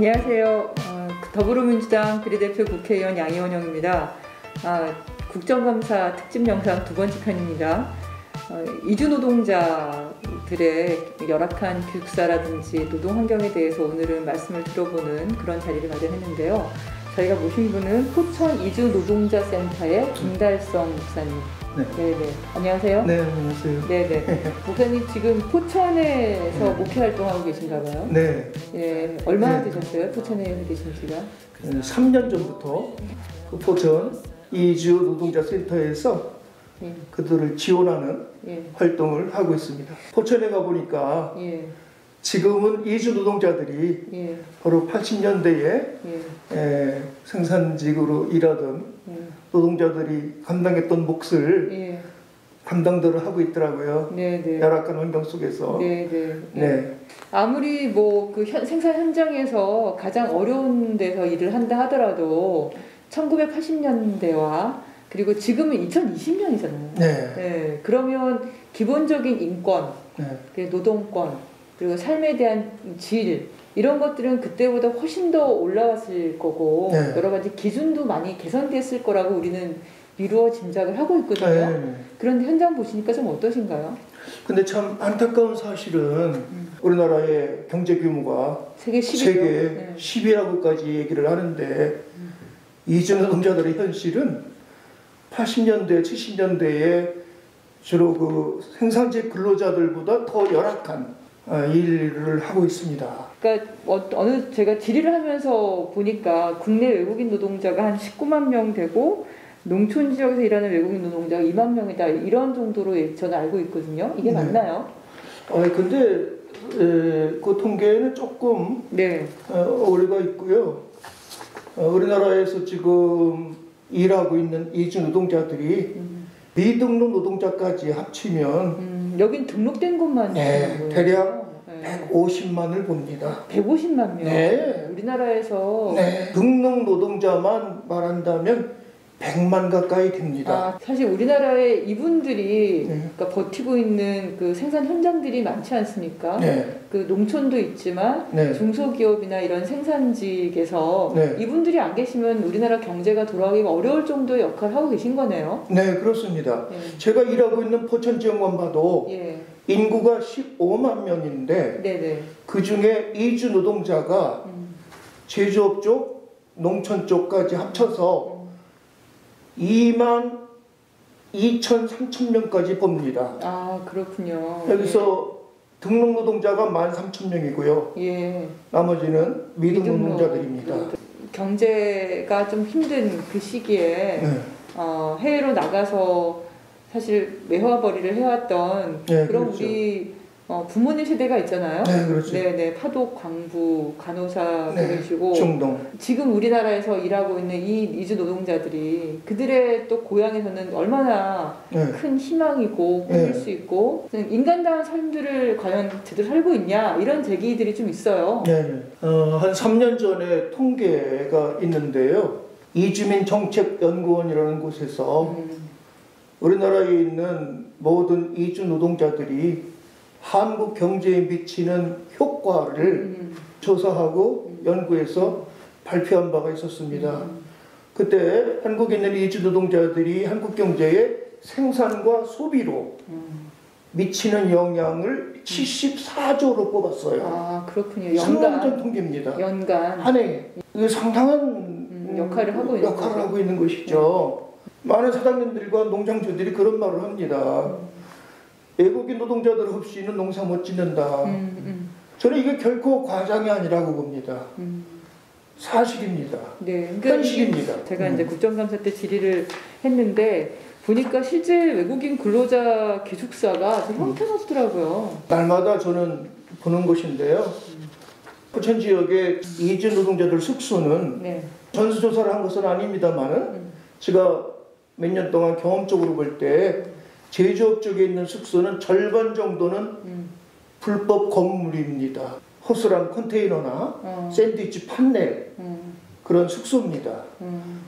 안녕하세요. 더불어민주당 비례대표 국회의원 양이원영입니다. 국정감사 특집 영상 두 번째 편입니다. 이주 노동자들의 열악한 기숙사라든지 노동 환경에 대해서 오늘은 말씀을 들어보는 그런 자리를 마련했는데요. 저희가 모신 분은 포천 이주 노동자 센터의 김달성 목사님. 네. 네네. 안녕하세요. 네, 안녕하세요. 네네. 목사님 지금 포천에서 목회 활동하고 계신가 봐요. 네. 예, 얼마나 되셨어요? 포천에 계신 지가? 3년 전부터 그 포천 이주 노동자 센터에서 그들을 지원하는 활동을 하고 있습니다. 포천에 가보니까 지금은 이주 노동자들이 바로 80년대에 생산직으로 일하던 노동자들이 감당했던 몫을 감당들을 하고 있더라고요. 열악한 환경 속에서. 아무리 뭐 그 생산 현장에서 가장 어려운 데서 일을 한다 하더라도 1980년대와 그리고 지금은 2020년이잖아요. 그러면 기본적인 인권, 노동권, 그리고 삶에 대한 질 이런 것들은 그때보다 훨씬 더 올라왔을 거고 여러 가지 기준도 많이 개선됐을 거라고 우리는 미루어 짐작을 하고 있거든요. 그런데 현장 보시니까 좀 어떠신가요? 근데 참 안타까운 사실은 우리나라의 경제 규모가 세계 10위라고까지 얘기를 하는데 이주 노동자들의 현실은 80년대, 70년대에 주로 그 생산직 근로자들보다 더 열악한 일을 하고 있습니다. 그러니까 어느 제가 질의를 하면서 보니까 국내 외국인 노동자가 한 19만 명 되고 농촌 지역에서 일하는 외국인 노동자가 2만 명이다 이런 정도로 저는 알고 있거든요. 이게 맞나요? 근데 그 통계는 조금 오류가 있고요. 우리나라에서 지금 일하고 있는 이주 노동자들이 미등록 노동자까지 합치면 여긴 등록된 것만 대략 150만을 봅니다. 150만 명? 우리나라에서 등록 노동자만 말한다면 100만 가까이 됩니다. 사실 우리나라에 이분들이 그러니까 버티고 있는 그 생산 현장들이 많지 않습니까? 그 농촌도 있지만 중소기업이나 이런 생산직에서 이분들이 안 계시면 우리나라 경제가 돌아가기가 어려울 정도의 역할을 하고 계신 거네요. 네, 그렇습니다. 제가 일하고 있는 포천 지역만 봐도 인구가 15만 명인데 그 중에 이주 노동자가 제조업 쪽, 농촌 쪽까지 합쳐서 2만 2천, 3천 명까지 봅니다. 그렇군요. 여기서 등록 노동자가 13,000명이고요. 나머지는 미등록 노동자들입니다. 경제가 좀 힘든 그 시기에 해외로 나가서 사실 매화벌이를 해왔던 그런 우리 부모님 세대가 있잖아요. 그렇죠. 파독, 광부, 간호사 그러시고 중동. 지금 우리나라에서 일하고 있는 이 이주 노동자들이 그들의 또 고향에서는 얼마나 큰 희망이고 꿈일 수 있고 인간다운 삶들을 과연 제대로 살고 있냐 이런 제기들이 좀 있어요. 한 3년 전에 통계가 있는데요. 이주민 정책연구원이라는 곳에서 우리나라에 있는 모든 이주 노동자들이 한국 경제에 미치는 효과를 조사하고 연구해서 발표한 바가 있었습니다. 그때 한국에 있는 이주 노동자들이 한국 경제의 생산과 소비로 미치는 영향을 74조로 뽑았어요. 그렇군요. 3년 전 통계입니다. 연간. 한 해. 이거 상당한 역할을 하고 있는 것이죠. 많은 사장님들과 농장주들이 그런 말을 합니다. 외국인 노동자들 없이는 농사 못 짓는다. 저는 이게 결코 과장이 아니라고 봅니다. 사실입니다. 현실입니다. 제가 이제 국정감사 때 질의를 했는데 보니까 실제 외국인 근로자 기숙사가 좀 형편없더라고요. 날마다 저는 보는 것인데요. 포천 지역의 이주 노동자들 숙소는 전수조사를 한 것은 아닙니다만은 제가 몇 년 동안 경험적으로 볼 때 제조업 쪽에 있는 숙소는 절반 정도는 불법 건물입니다. 허술한 컨테이너나 샌드위치 판넬 그런 숙소입니다.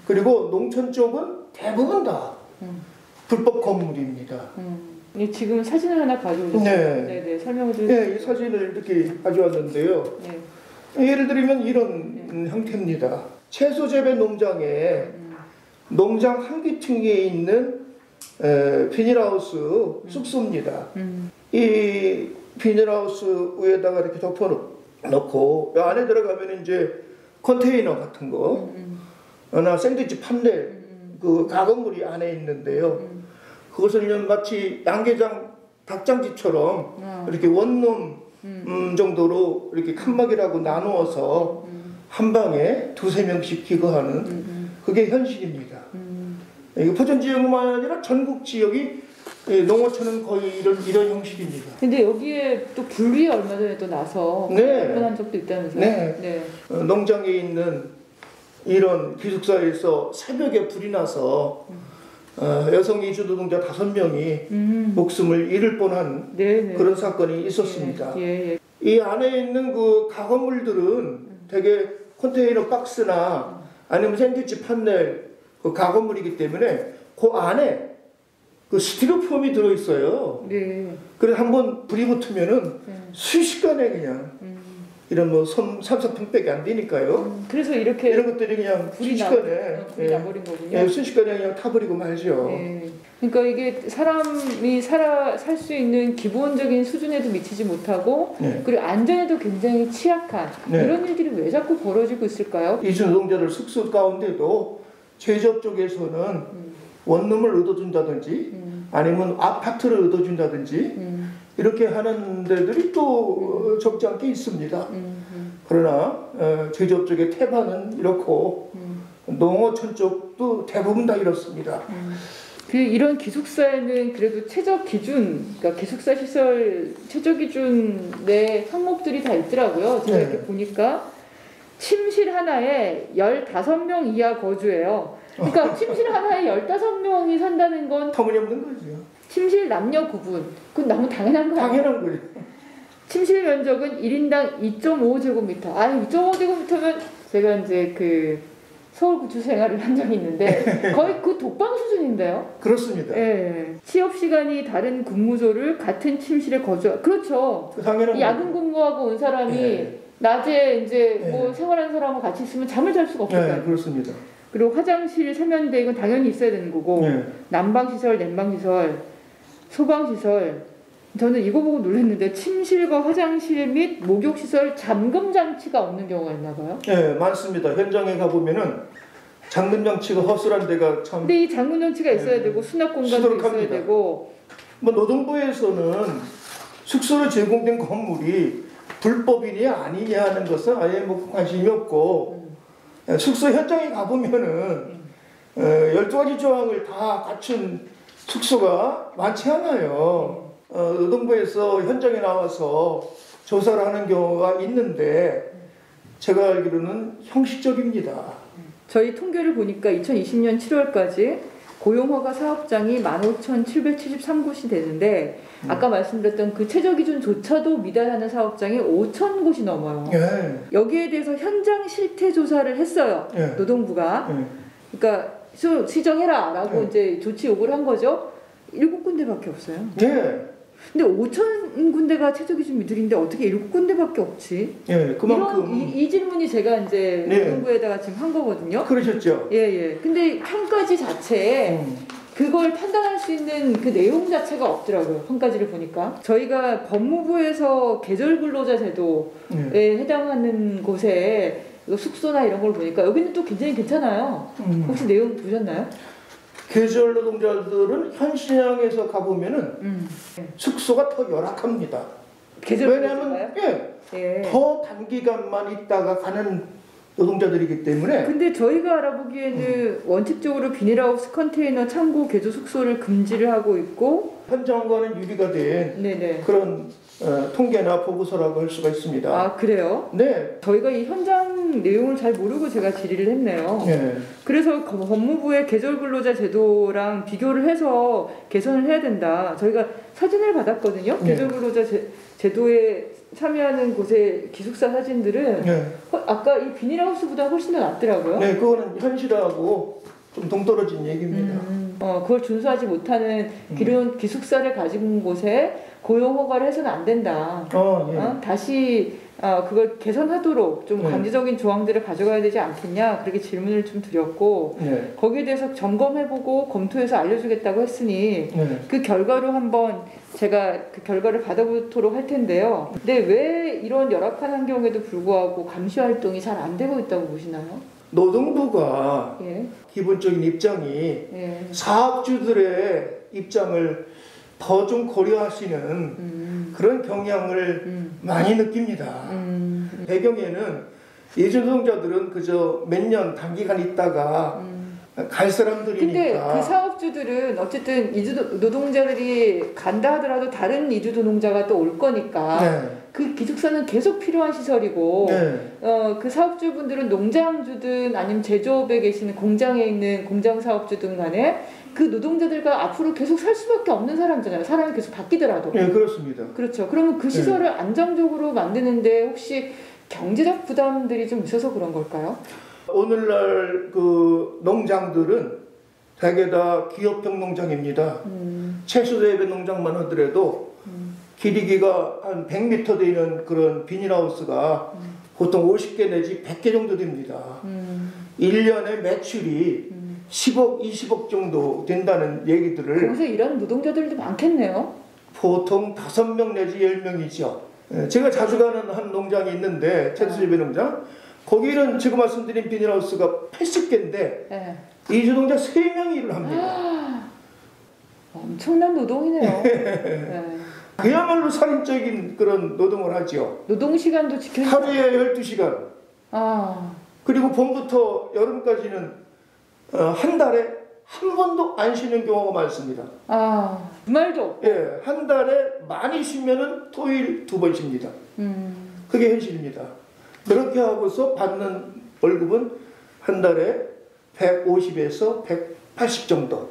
그리고 농촌 쪽은 대부분 다 불법 건물입니다. 지금 사진을 하나 가져오셨어요. 설명을 좀. 이 사진을 이렇게 가져왔는데요. 예를 들면 이런 형태입니다. 채소 재배 농장에 농장 한기퉁에 있는 비닐하우스 숙소입니다. 이 비닐하우스 위에다가 이렇게 덮어놓고 안에 들어가면 이제 컨테이너 같은 거, 나 샌드위치 판넬, 그 가건물이 안에 있는데요. 그것을 마치 양계장 닭장집처럼 이렇게 원룸 정도로 이렇게 칸막이라고 나누어서 한 방에 두세 명씩 기거하는 그게 현실입니다. 이거 포천 지역만 아니라 전국 지역이 농어촌은 거의 이런 형식입니다. 근데 여기에 또 불이 얼마 전에 또 나서 불편한 적도 있다면서요? 네. 농장에 있는 이런 기숙사에서 새벽에 불이 나서 여성 이주 노동자 5명이 목숨을 잃을 뻔한 그런 사건이 있었습니다. 이 안에 있는 그 가건물들은 되게 컨테이너 박스나 아니면 샌드위치 판넬 그 가건물이기 때문에 그 안에 그 스티로폼이 들어있어요. 그래서 한번 불이 붙으면은 순식간에 그냥 이런 뭐 삼사평백이 안 되니까요. 그래서 이렇게 이런 것들이 그냥 순식간에 나버린 거군요. 순식간에 그냥 타버리고 말죠. 그러니까 이게 사람이 살 수 있는 기본적인 수준에도 미치지 못하고 그리고 안전에도 굉장히 취약한 이런 일들이 왜 자꾸 벌어지고 있을까요? 이주 노동자들 숙소 가운데도 제조업 쪽에서는 원룸을 얻어준다든지 아니면 아파트를 얻어준다든지 이렇게 하는 데들이 또 적지 않게 있습니다. 그러나 제조업 쪽의 태반은 이렇고 농어촌 쪽도 대부분 다 이렇습니다. 이런 기숙사에는 그래도 최저 기준, 그러니까 기숙사 시설 최저 기준의 항목들이 다 있더라고요. 제가 이렇게 보니까 침실 하나에 15명 이하 거주해요. 그러니까 침실 하나에 15명이 산다는 건 터무니없는 거죠. 침실 남녀 구분, 그건 너무 당연한 거 아니에요? 당연한 거예요. 침실 면적은 1인당 2.5제곱미터. 2.5제곱미터면 제가 이제 그 서울 구주 생활을 한 적이 있는데 거의 그 독방 수준인데요. 그렇습니다. 취업 시간이 다른 근무조를 같은 침실에 그렇죠. 당연한 야근 근무하고 온 사람이 낮에 이제 뭐 생활하는 사람하고 같이 있으면 잠을 잘 수가 없어요. 그렇습니다. 그리고 화장실, 세면대 이건 당연히 있어야 되는 거고 난방시설, 냉방시설, 소방시설. 저는 이거 보고 놀랐는데 침실과 화장실 및 목욕시설 잠금 장치가 없는 경우가 있나 봐요. 많습니다. 현장에 가보면은 잠금 장치가 허술한 데가 참. 근데 이 잠금 장치가 있어야 되고 수납 공간도 있어야 되고. 뭐 노동부에서는 숙소로 제공된 건물이 불법이냐 아니냐 하는 것은 아예 뭐 관심이 없고 숙소 현장에 가보면은 12가지 조항을 다 갖춘 숙소가 많지 않아요. 노동부에서 현장에 나와서 조사를 하는 경우가 있는데 제가 알기로는 형식적입니다. 저희 통계를 보니까 2020년 7월까지 고용허가 사업장이 15,773곳이 되는데 아까 말씀드렸던 그 최저기준조차도 미달하는 사업장이 5,000곳이 넘어요. 여기에 대해서 현장 실태 조사를 했어요. 노동부가. 그러니까 시정해라 라고 이제 조치 요구를 한 거죠. 7군데밖에 없어요. 근데 5,000군데가 최저기준 미들인데 어떻게 7군데밖에 없지? 그만큼 이 질문이 제가 이제 노동부에다가 지금 한 거거든요. 그러셨죠? 근데 평가지 자체에 그걸 판단할 수 있는 그 내용 자체가 없더라고요. 평가지를 보니까. 저희가 법무부에서 계절근로자 제도에 해당하는 곳에 숙소나 이런 걸 보니까 여기는 또 굉장히 괜찮아요. 혹시 내용 보셨나요? 계절 노동자들은 현시장에서 가보면은 숙소가 더 열악합니다. 왜냐하면 더 단기간만 있다가 가는 노동자들이기 때문에. 근데 저희가 알아보기에는 원칙적으로 비닐하우스, 컨테이너, 창고, 개조 숙소를 금지를 하고 있고 현장과는 유리가 된 그런 통계나 보고서라고 할 수가 있습니다. 아, 그래요? 네. 저희가 이 현장 내용을 잘 모르고 제가 질의를 했네요. 그래서 법무부의 계절근로자 제도랑 비교를 해서 개선을 해야 된다. 저희가 사진을 받았거든요. 계절근로자 제도에 참여하는 곳의 기숙사 사진들은 아까 이 비닐하우스보다 훨씬 더 낫더라고요. 그거는 현실하고 좀 동떨어진 얘기입니다. 그걸 준수하지 못하는 기숙사를 가진 곳에 고용 허가를 해서는 안 된다. 다시 그걸 개선하도록 좀 강제적인 조항들을 가져가야 되지 않겠냐 그렇게 질문을 좀 드렸고 거기에 대해서 점검해보고 검토해서 알려주겠다고 했으니 그 결과로 한번 제가 그 결과를 받아보도록 할 텐데요. 근데 왜 이런 열악한 환경에도 불구하고 감시 활동이 잘 안 되고 있다고 보시나요? 노동부가 기본적인 입장이 사업주들의 입장을 더 좀 고려하시는 그런 경향을 많이 느낍니다. 배경에는 이주노동자들은 그저 몇 년 단기간 있다가 갈 사람들이니까. 근데 그 사업주들은 어쨌든 이주노동자들이 간다 하더라도 다른 이주노동자가 또 올 거니까 그 기숙사는 계속 필요한 시설이고 그 사업주분들은 농장주든 아니면 제조업에 계시는 공장에 있는 공장 사업주든 간에 그 노동자들과 앞으로 계속 살 수밖에 없는 사람잖아요. 사람이 계속 바뀌더라도. 네, 그렇습니다. 그렇죠. 그러면 그 시설을 안정적으로 만드는데 혹시 경제적 부담들이 좀 있어서 그런 걸까요? 오늘날 그 농장들은 대개 다 기업형 농장입니다. 채소재배 농장만 하더라도 길이가 한 100m 되는 그런 비닐하우스가 보통 50개 내지 100개 정도 됩니다. 1년에 매출이 10억, 20억 정도 된다는 얘기들을. 거기서 일하는 노동자들도 많겠네요. 보통 5명 내지 10명이죠. 제가 자주 가는 한 농장이 있는데 채소재배 농장. 거기는 지금 말씀드린 비닐하우스가 80개인데 이주노동자 3명이 일을 합니다. 엄청난 노동이네요. 그야말로 살인적인 그런 노동을 하죠. 노동시간도 지켜주고 하루에 12시간. 그리고 봄부터 여름까지는 한 달에 한 번도 안 쉬는 경우가 많습니다. 주말도? 예, 한 달에 많이 쉬면은 토요일 2번 쉽니다. 그게 현실입니다. 그렇게 하고서 받는 월급은 한 달에 150에서 180 정도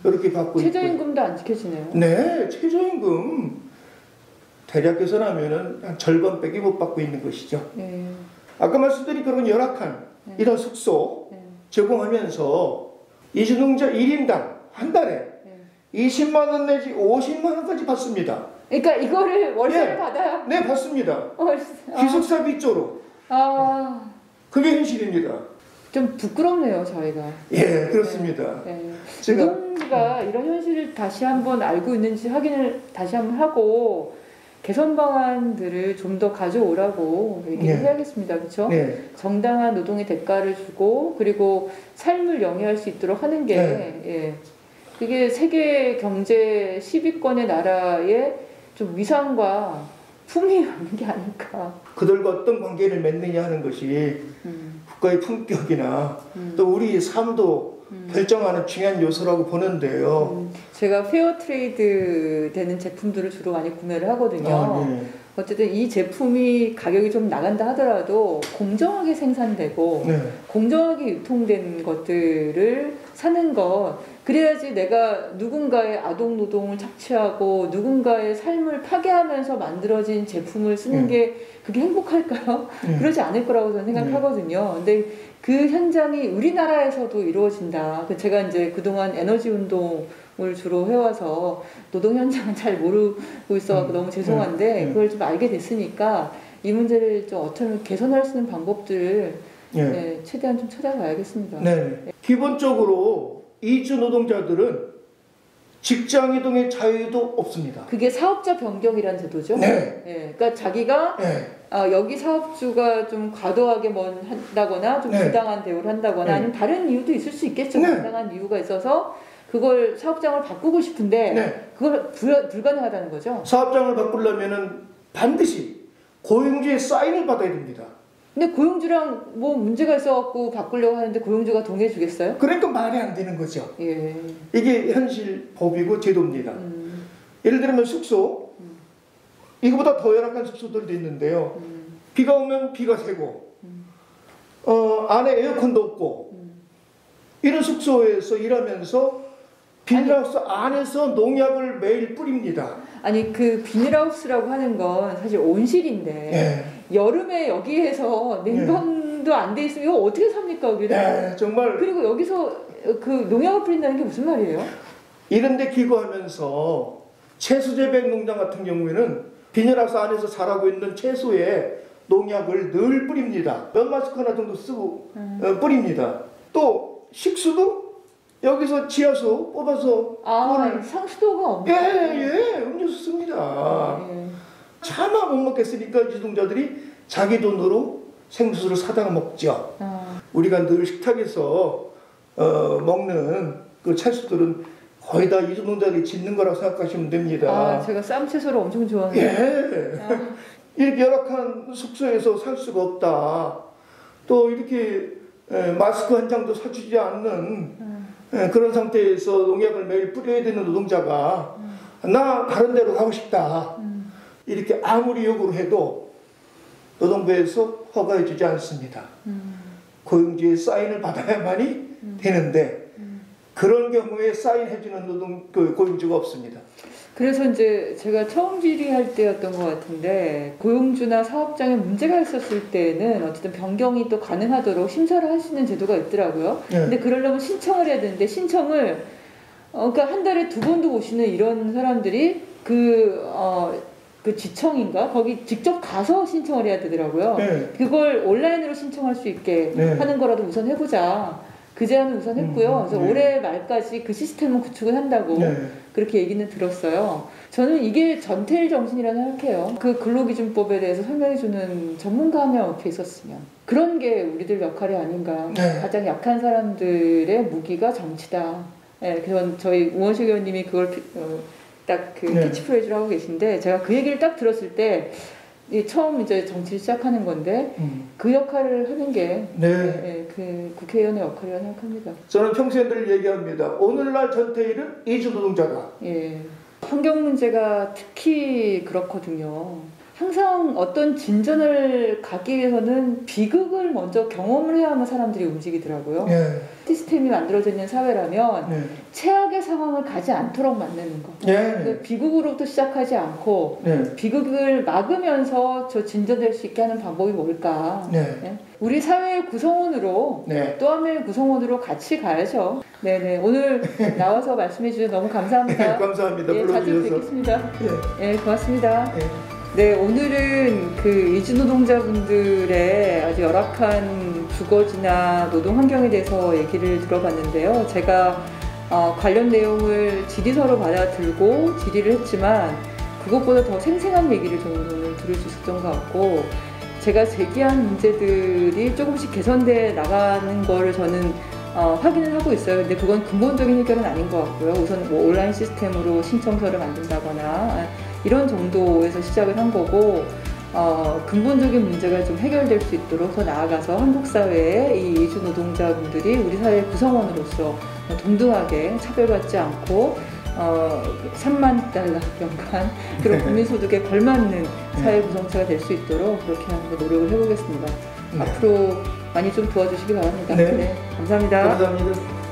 이렇게 받고 있고. 최저임금도 안 지켜지네요. 네, 최저임금 대략 계산하면은 한 절반 빼기 못 받고 있는 것이죠. 아까 말씀드린 그런 열악한 이런 숙소 제공하면서 이주노동자 1인당 한 달에 20만 원 내지 50만 원까지 받습니다. 그러니까 이거를 월세를 받아요? 네, 받습니다. 기숙사비 쪽으로. 그게 현실입니다. 좀 부끄럽네요, 저희가. 예, 그렇습니다. 노동부가 이런 현실을 다시 한번 알고 있는지 확인을 다시 한번 하고 개선 방안들을 좀 더 가져오라고 얘기를 해야겠습니다. 그렇죠? 정당한 노동의 대가를 주고 그리고 삶을 영위할 수 있도록 하는 게 그게 세계 경제 10위권의 나라의 좀 위상과 품위 있는 게 아닐까. 그들과 어떤 관계를 맺느냐 하는 것이 국가의 품격이나 또 우리 삶도 결정하는 중요한 요소라고 보는데요. 제가 페어트레이드 되는 제품들을 주로 많이 구매를 하거든요. 어쨌든 이 제품이 가격이 좀 나간다 하더라도 공정하게 생산되고 공정하게 유통된 것들을 사는 것, 그래야지 내가 누군가의 아동 노동을 착취하고 누군가의 삶을 파괴하면서 만들어진 제품을 쓰는 게 그게 행복할까요? 그러지 않을 거라고 저는 생각하거든요. 근데 그 현장이 우리나라에서도 이루어진다. 제가 이제 그동안 에너지 운동을 주로 해와서 노동 현장은 잘 모르고 있어서 너무 죄송한데 그걸 좀 알게 됐으니까 이 문제를 좀 어쩌면 개선할 수 있는 방법들을 최대한 좀 찾아가야겠습니다. 기본적으로 이주 노동자들은 직장 이동의 자유도 없습니다. 그게 사업자 변경이라는 제도죠? 그러니까 자기가 여기 사업주가 좀 과도하게 한다거나 좀 부당한 대우를 한다거나 아니면 다른 이유도 있을 수 있겠죠. 부당한 이유가 있어서 그걸 사업장을 바꾸고 싶은데 그걸 불가능하다는 거죠. 사업장을 바꾸려면은 반드시 고용주의 사인을 받아야 됩니다. 근데 고용주랑 뭐 문제가 있어갖고 바꾸려고 하는데 고용주가 동의해 주겠어요? 그러니까 말이 안 되는 거죠. 이게 현실 법이고 제도입니다. 예를 들면 숙소, 이거보다 더 열악한 숙소들도 있는데요. 비가 오면 비가 새고 안에 에어컨도 없고 이런 숙소에서 일하면서 비닐하우스 안에서 농약을 매일 뿌립니다. 아니 그 비닐하우스라고 하는 건 사실 온실인데 여름에 여기에서 냉방도 안 돼 있으면 이거 어떻게 삽니까 여기는? 정말. 그리고 여기서 그 농약을 뿌린다는 게 무슨 말이에요? 이런데 기거하면서 채소 재배 농장 같은 경우에는 비닐하우스 안에서 자라고 있는 채소에 농약을 늘 뿌립니다. 면 마스크 하나 정도 쓰고 뿌립니다. 또 식수도 여기서 지하수 뽑아서 상수도가 없나요? 예, 음료수 씁니다. 차마 못 먹겠으니까 유주노동자들이 자기 돈으로 생수를 사다 먹죠. 우리가 늘 식탁에서 먹는 그 채소들은 거의 다 유주노동자들이 짓는 거라고 생각하시면 됩니다. 제가 쌈채소를 엄청 좋아해요. 이렇게 열악한 숙소에서 살 수가 없다. 또 이렇게 마스크 한 장도 사주지 않는 그런 상태에서 농약을 매일 뿌려야 되는 노동자가 나 다른 데로 가고 싶다. 이렇게 아무리 요구를 해도 노동부에서 허가해 주지 않습니다. 고용주의 사인을 받아야만이 되는데 그런 경우에 사인해주는 고용주가 없습니다. 그래서 이제 제가 처음 질의할 때였던 것 같은데 고용주나 사업장에 문제가 있었을 때는 어쨌든 변경이 또 가능하도록 심사를 할 수 있는 제도가 있더라고요. 근데 그러려면 신청을 해야 되는데 신청을 그러니까 한 달에 2번도 오시는 이런 사람들이 그 지청인가 거기 직접 가서 신청을 해야 되더라고요. 그걸 온라인으로 신청할 수 있게 하는 거라도 우선 해보자. 그 제안을 우선 했고요. 그래서 올해 말까지 그 시스템을 구축을 한다고 그렇게 얘기는 들었어요. 저는 이게 전태일 정신이라고 생각해요. 그 근로기준법에 대해서 설명해주는 전문가 한 명 옆에 있었으면 그런 게 우리들 역할이 아닌가. 가장 약한 사람들의 무기가 정치다. 그래서 저희 우원식 의원님이 그걸 딱 그 캐치프레이즈를 하고 계신데 제가 그 얘기를 딱 들었을 때 처음 이제 정치를 시작하는 건데 그 역할을 하는 게 그 국회의원의 역할이라고 생각합니다. 저는 평소에 늘 얘기합니다. 오늘날 전태일은 이주노동자다. 환경 문제가 특히 그렇거든요. 항상 어떤 진전을 가기 위해서는 비극을 먼저 경험을 해야만 사람들이 움직이더라고요. 시스템이 만들어져 있는 사회라면 최악의 상황을 가지 않도록 만드는 거. 비극으로부터 시작하지 않고 비극을 막으면서 저 진전될 수 있게 하는 방법이 뭘까. 우리 사회의 구성원으로 또 한 명의 구성원으로 같이 가야죠. 오늘 나와서 말씀해 주셔서 너무 감사합니다. 감사합니다. 자주 뵙겠습니다. 고맙습니다. 오늘은 그 이주노동자분들의 아주 열악한 주거지나 노동 환경에 대해서 얘기를 들어봤는데요. 제가 관련 내용을 질의서로 받아들고 질의를 했지만 그것보다 더 생생한 얘기를 저는 오늘 들을 수 있었던 것 같고 제가 제기한 문제들이 조금씩 개선돼 나가는 거를 저는 확인을 하고 있어요. 근데 그건 근본적인 해결은 아닌 것 같고요. 우선 뭐 온라인 시스템으로 신청서를 만든다거나 이런 정도에서 시작을 한 거고 근본적인 문제가 좀 해결될 수 있도록 더 나아가서 한국 사회의 이 이주 노동자분들이 우리 사회 구성원으로서 동등하게 차별받지 않고 3만 달러 연간 그런 국민소득에 걸맞는 사회 구성체가 될 수 있도록 그렇게 하는 노력을 해보겠습니다. 앞으로 많이 좀 도와주시기 바랍니다. 감사합니다. 감사합니다.